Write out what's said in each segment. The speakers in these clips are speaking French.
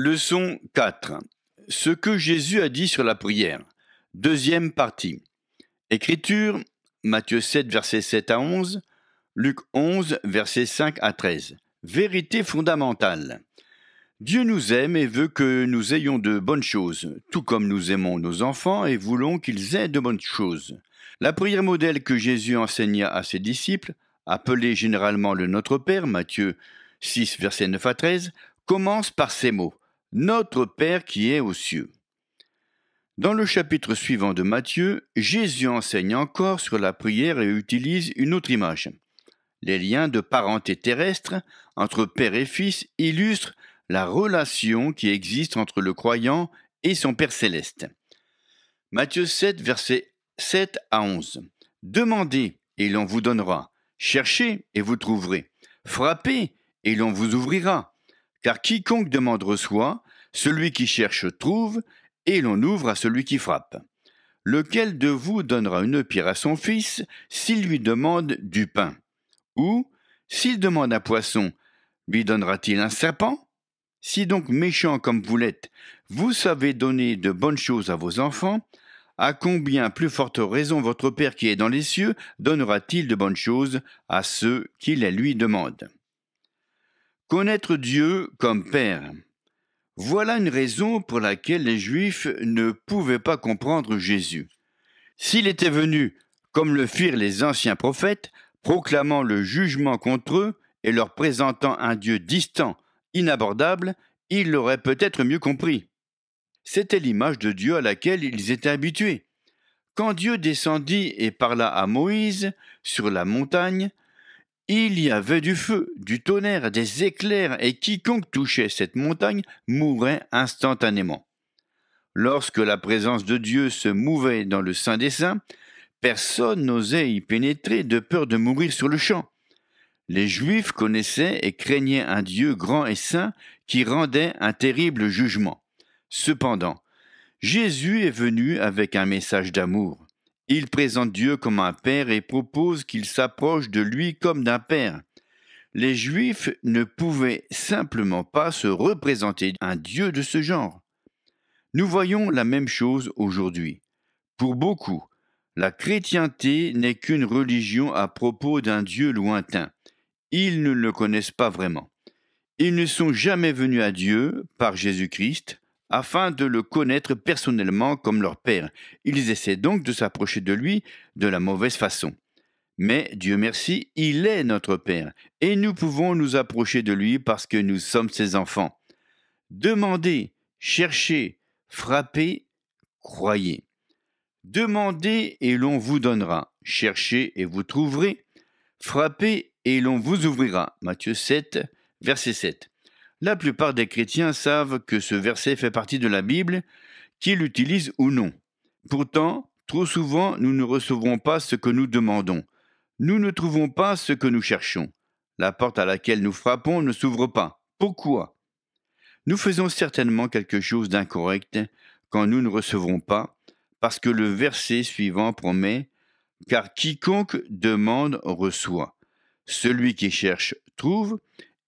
Leçon 4. Ce que Jésus a dit sur la prière. Deuxième partie. Écriture, Matthieu 7, versets 7 à 11, Luc 11, versets 5 à 13. Vérité fondamentale. Dieu nous aime et veut que nous ayons de bonnes choses, tout comme nous aimons nos enfants et voulons qu'ils aient de bonnes choses. La prière modèle que Jésus enseigna à ses disciples, appelée généralement le Notre Père, Matthieu 6, versets 9 à 13, commence par ces mots. Notre Père qui est aux cieux. Dans le chapitre suivant de Matthieu, Jésus enseigne encore sur la prière et utilise une autre image. Les liens de parenté terrestre entre père et fils illustrent la relation qui existe entre le croyant et son Père céleste. Matthieu 7, versets 7 à 11. Demandez et l'on vous donnera. Cherchez et vous trouverez. Frappez et l'on vous ouvrira. Car quiconque demande reçoit, celui qui cherche trouve, et l'on ouvre à celui qui frappe. Lequel de vous donnera une pierre à son fils s'il lui demande du pain? Ou, s'il demande un poisson, lui donnera-t-il un serpent? Si donc méchant comme vous l'êtes, vous savez donner de bonnes choses à vos enfants, à combien plus forte raison votre Père qui est dans les cieux donnera-t-il de bonnes choses à ceux qui les lui demandent? Connaître Dieu comme Père. Voilà une raison pour laquelle les Juifs ne pouvaient pas comprendre Jésus. S'il était venu, comme le firent les anciens prophètes, proclamant le jugement contre eux et leur présentant un Dieu distant, inabordable, ils l'auraient peut-être mieux compris. C'était l'image de Dieu à laquelle ils étaient habitués. Quand Dieu descendit et parla à Moïse sur la montagne, il y avait du feu, du tonnerre, des éclairs, et quiconque touchait cette montagne mourait instantanément. Lorsque la présence de Dieu se mouvait dans le Saint des Saints, personne n'osait y pénétrer de peur de mourir sur le champ. Les Juifs connaissaient et craignaient un Dieu grand et saint qui rendait un terrible jugement. Cependant, Jésus est venu avec un message d'amour. Il présente Dieu comme un père et propose qu'il s'approche de lui comme d'un père. Les Juifs ne pouvaient simplement pas se représenter un Dieu de ce genre. Nous voyons la même chose aujourd'hui. Pour beaucoup, la chrétienté n'est qu'une religion à propos d'un Dieu lointain. Ils ne le connaissent pas vraiment. Ils ne sont jamais venus à Dieu par Jésus-Christ, afin de le connaître personnellement comme leur Père. Ils essaient donc de s'approcher de lui de la mauvaise façon. Mais, Dieu merci, il est notre Père, et nous pouvons nous approcher de lui parce que nous sommes ses enfants. Demandez, cherchez, frappez, croyez. Demandez et l'on vous donnera. Cherchez et vous trouverez. Frappez et l'on vous ouvrira. Matthieu 7, verset 7. La plupart des chrétiens savent que ce verset fait partie de la Bible, qu'ils l'utilisent ou non. Pourtant, trop souvent, nous ne recevrons pas ce que nous demandons. Nous ne trouvons pas ce que nous cherchons. La porte à laquelle nous frappons ne s'ouvre pas. Pourquoi? Nous faisons certainement quelque chose d'incorrect quand nous ne recevrons pas, parce que le verset suivant promet « Car quiconque demande reçoit. Celui qui cherche trouve,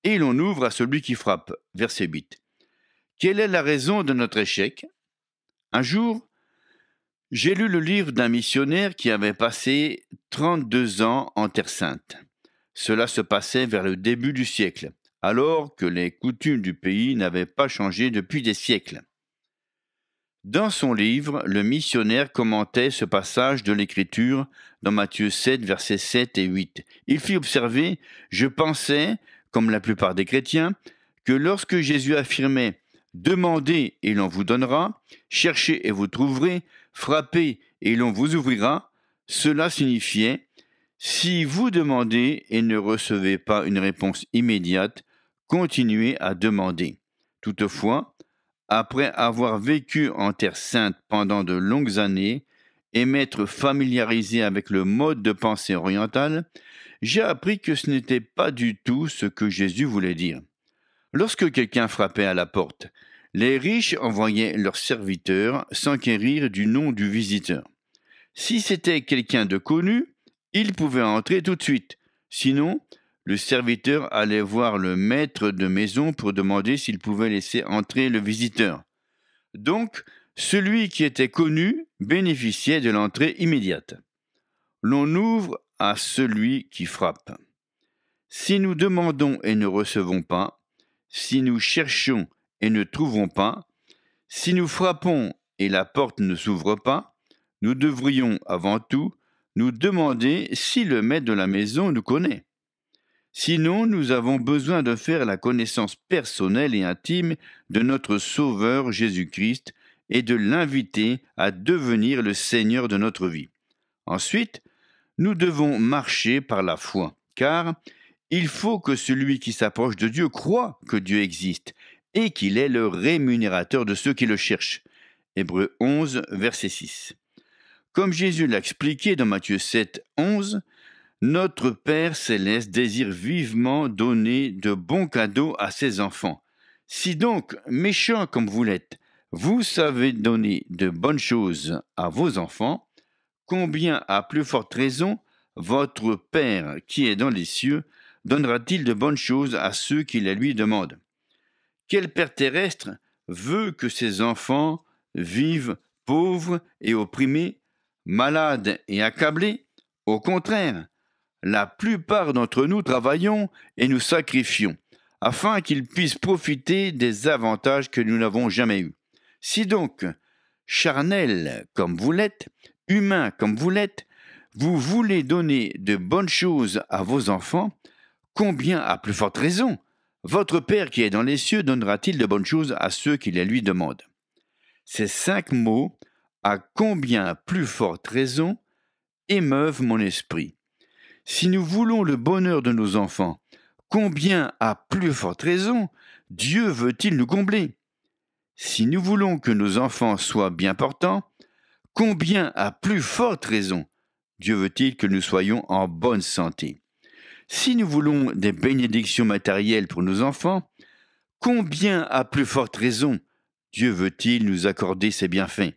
et l'on ouvre à celui qui frappe. » Verset 8. Quelle est la raison de notre échec? Un jour, j'ai lu le livre d'un missionnaire qui avait passé 32 ans en Terre Sainte. Cela se passait vers le début du siècle, alors que les coutumes du pays n'avaient pas changé depuis des siècles. Dans son livre, le missionnaire commentait ce passage de l'Écriture dans Matthieu 7, versets 7 et 8. Il fit observer, je pensais, comme la plupart des chrétiens, que lorsque Jésus affirmait « Demandez et l'on vous donnera, cherchez et vous trouverez, frappez et l'on vous ouvrira », cela signifiait « Si vous demandez et ne recevez pas une réponse immédiate, continuez à demander. » Toutefois, après avoir vécu en Terre Sainte pendant de longues années et m'être familiarisé avec le mode de pensée oriental, j'ai appris que ce n'était pas du tout ce que Jésus voulait dire. Lorsque quelqu'un frappait à la porte, les riches envoyaient leurs serviteurs s'enquérir du nom du visiteur. Si c'était quelqu'un de connu, il pouvait entrer tout de suite. Sinon, le serviteur allait voir le maître de maison pour demander s'il pouvait laisser entrer le visiteur. Donc, celui qui était connu bénéficiait de l'entrée immédiate. L'on ouvre à celui qui frappe. Si nous demandons et ne recevons pas, si nous cherchons et ne trouvons pas, si nous frappons et la porte ne s'ouvre pas, nous devrions avant tout nous demander si le maître de la maison nous connaît. Sinon, nous avons besoin de faire la connaissance personnelle et intime de notre Sauveur Jésus-Christ et de l'inviter à devenir le Seigneur de notre vie. Ensuite, nous devons marcher par la foi, car il faut que celui qui s'approche de Dieu croie que Dieu existe et qu'il est le rémunérateur de ceux qui le cherchent. Hébreux 11, verset 6. Comme Jésus l'a expliqué dans Matthieu 7, 11, notre Père céleste désire vivement donner de bons cadeaux à ses enfants. Si donc, méchants comme vous l'êtes, vous savez donner de bonnes choses à vos enfants, combien à plus forte raison votre Père qui est dans les cieux donnera-t-il de bonnes choses à ceux qui les lui demandent? Quel Père terrestre veut que ses enfants vivent pauvres et opprimés, malades et accablés? Au contraire, la plupart d'entre nous travaillons et nous sacrifions, afin qu'ils puissent profiter des avantages que nous n'avons jamais eus. Si donc, charnel comme vous l'êtes, humain comme vous l'êtes, vous voulez donner de bonnes choses à vos enfants, combien à plus forte raison votre Père qui est dans les cieux donnera-t-il de bonnes choses à ceux qui les lui demandent? Ces 5 mots, à combien plus forte raison, émeuvent mon esprit. Si nous voulons le bonheur de nos enfants, combien à plus forte raison Dieu veut-il nous combler? Si nous voulons que nos enfants soient bien portants, combien à plus forte raison Dieu veut-il que nous soyons en bonne santé? Si nous voulons des bénédictions matérielles pour nos enfants, combien à plus forte raison Dieu veut-il nous accorder ses bienfaits?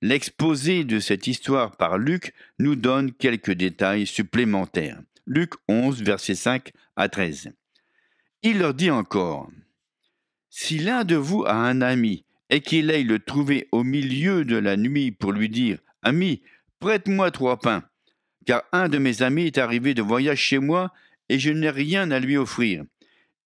L'exposé de cette histoire par Luc nous donne quelques détails supplémentaires. Luc 11, versets 5 à 13. Il leur dit encore, « Si l'un de vous a un ami et qu'il aille le trouver au milieu de la nuit pour lui dire, « Ami, prête-moi 3 pains, car un de mes amis est arrivé de voyage chez moi et je n'ai rien à lui offrir. »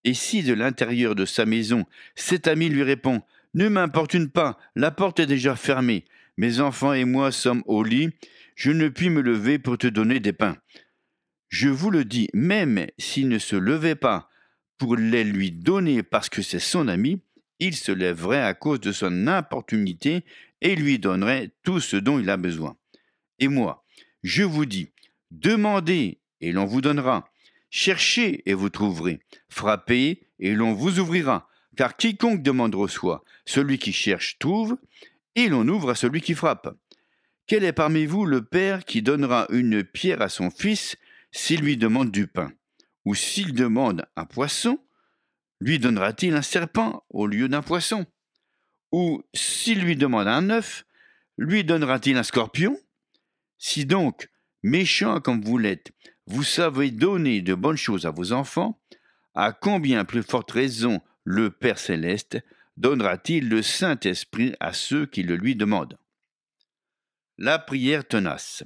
Et si de l'intérieur de sa maison, cet ami lui répond, « Ne m'importune pas, la porte est déjà fermée, mes enfants et moi sommes au lit, je ne puis me lever pour te donner des pains. » Je vous le dis, même s'il ne se levait pas pour les lui donner parce que c'est son ami, il se lèverait à cause de son importunité et lui donnerait tout ce dont il a besoin. Et moi, je vous dis, demandez et l'on vous donnera, cherchez et vous trouverez, frappez et l'on vous ouvrira, car quiconque demande reçoit, celui qui cherche trouve, et l'on ouvre à celui qui frappe. Quel est parmi vous le père qui donnera une pierre à son fils s'il lui demande du pain? Ou s'il demande un poisson, lui donnera-t-il un serpent au lieu d'un poisson? Ou s'il lui demande un œuf, lui donnera-t-il un scorpion? Si donc, méchants comme vous l'êtes, vous savez donner de bonnes choses à vos enfants, à combien plus forte raison le Père céleste donnera-t-il le Saint-Esprit à ceux qui le lui demandent? La prière tenace.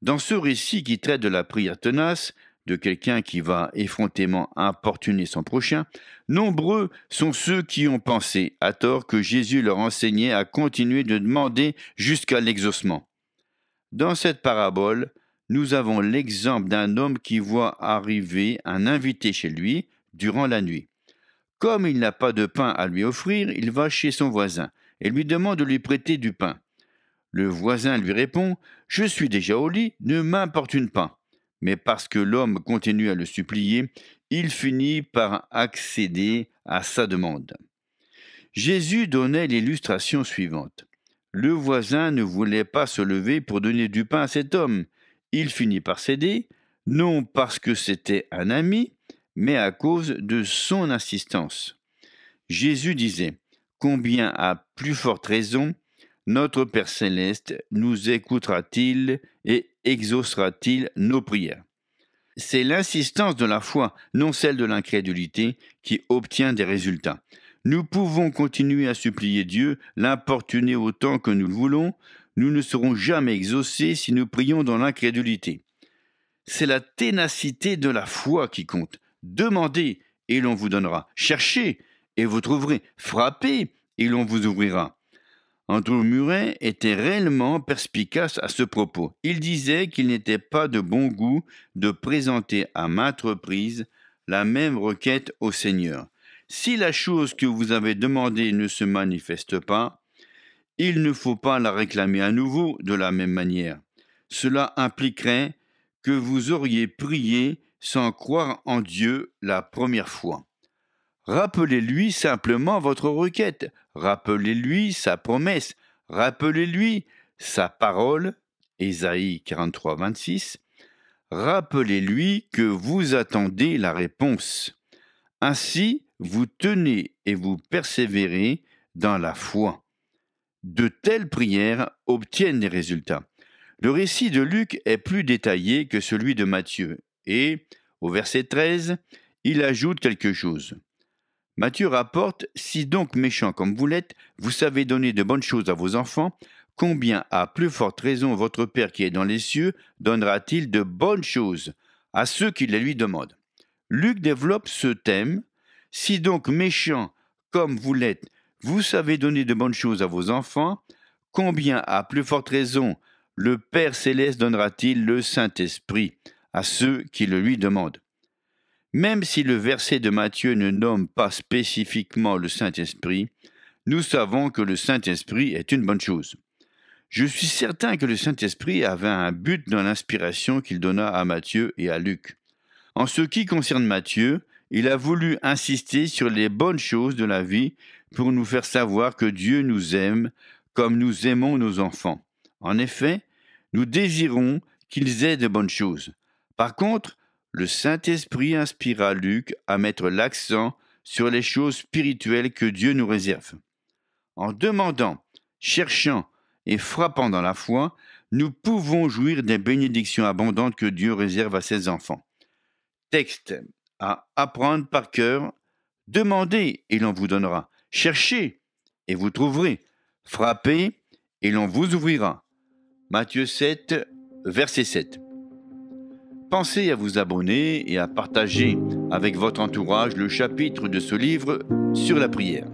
Dans ce récit qui traite de la prière tenace, de quelqu'un qui va effrontément importuner son prochain, nombreux sont ceux qui ont pensé, à tort, que Jésus leur enseignait à continuer de demander jusqu'à l'exaucement. Dans cette parabole, nous avons l'exemple d'un homme qui voit arriver un invité chez lui durant la nuit. Comme il n'a pas de pain à lui offrir, il va chez son voisin et lui demande de lui prêter du pain. Le voisin lui répond, « Je suis déjà au lit, ne m'importune pas. » Mais parce que l'homme continue à le supplier, il finit par accéder à sa demande. Jésus donnait l'illustration suivante. Le voisin ne voulait pas se lever pour donner du pain à cet homme. Il finit par céder, non parce que c'était un ami, mais à cause de son insistance. Jésus disait, « Combien à plus forte raison notre Père céleste nous écoutera-t-il et exaucera-t-il nos prières? » C'est l'insistance de la foi, non celle de l'incrédulité, qui obtient des résultats. Nous pouvons continuer à supplier Dieu, l'importuner autant que nous le voulons. Nous ne serons jamais exaucés si nous prions dans l'incrédulité. C'est la ténacité de la foi qui compte. Demandez et l'on vous donnera. Cherchez et vous trouverez. Frappez et l'on vous ouvrira. Andrew Murray était réellement perspicace à ce propos. Il disait qu'il n'était pas de bon goût de présenter à maintes reprises la même requête au Seigneur. Si la chose que vous avez demandée ne se manifeste pas, il ne faut pas la réclamer à nouveau de la même manière. Cela impliquerait que vous auriez prié sans croire en Dieu la première fois. Rappelez-lui simplement votre requête, rappelez-lui sa promesse, rappelez-lui sa parole, Ésaïe 43, 26, rappelez-lui que vous attendez la réponse. Ainsi, vous tenez et vous persévérez dans la foi. De telles prières obtiennent des résultats. Le récit de Luc est plus détaillé que celui de Matthieu et, au verset 13, il ajoute quelque chose. Matthieu rapporte « Si donc méchants comme vous l'êtes, vous savez donner de bonnes choses à vos enfants, combien à plus forte raison votre Père qui est dans les cieux donnera-t-il de bonnes choses à ceux qui les lui demandent ?» Luc développe ce thème « Si donc méchants comme vous l'êtes, vous savez donner de bonnes choses à vos enfants, combien à plus forte raison le Père céleste donnera-t-il le Saint-Esprit à ceux qui le lui demandent ?» Même si le verset de Matthieu ne nomme pas spécifiquement le Saint-Esprit, nous savons que le Saint-Esprit est une bonne chose. Je suis certain que le Saint-Esprit avait un but dans l'inspiration qu'il donna à Matthieu et à Luc. En ce qui concerne Matthieu, il a voulu insister sur les bonnes choses de la vie pour nous faire savoir que Dieu nous aime comme nous aimons nos enfants. En effet, nous désirons qu'ils aient de bonnes choses. Par contre, le Saint-Esprit inspira Luc à mettre l'accent sur les choses spirituelles que Dieu nous réserve. En demandant, cherchant et frappant dans la foi, nous pouvons jouir des bénédictions abondantes que Dieu réserve à ses enfants. Texte à apprendre par cœur. Demandez et l'on vous donnera. Cherchez et vous trouverez. Frappez et l'on vous ouvrira. Matthieu 7, verset 7. Pensez à vous abonner et à partager avec votre entourage le chapitre de ce livre sur la prière.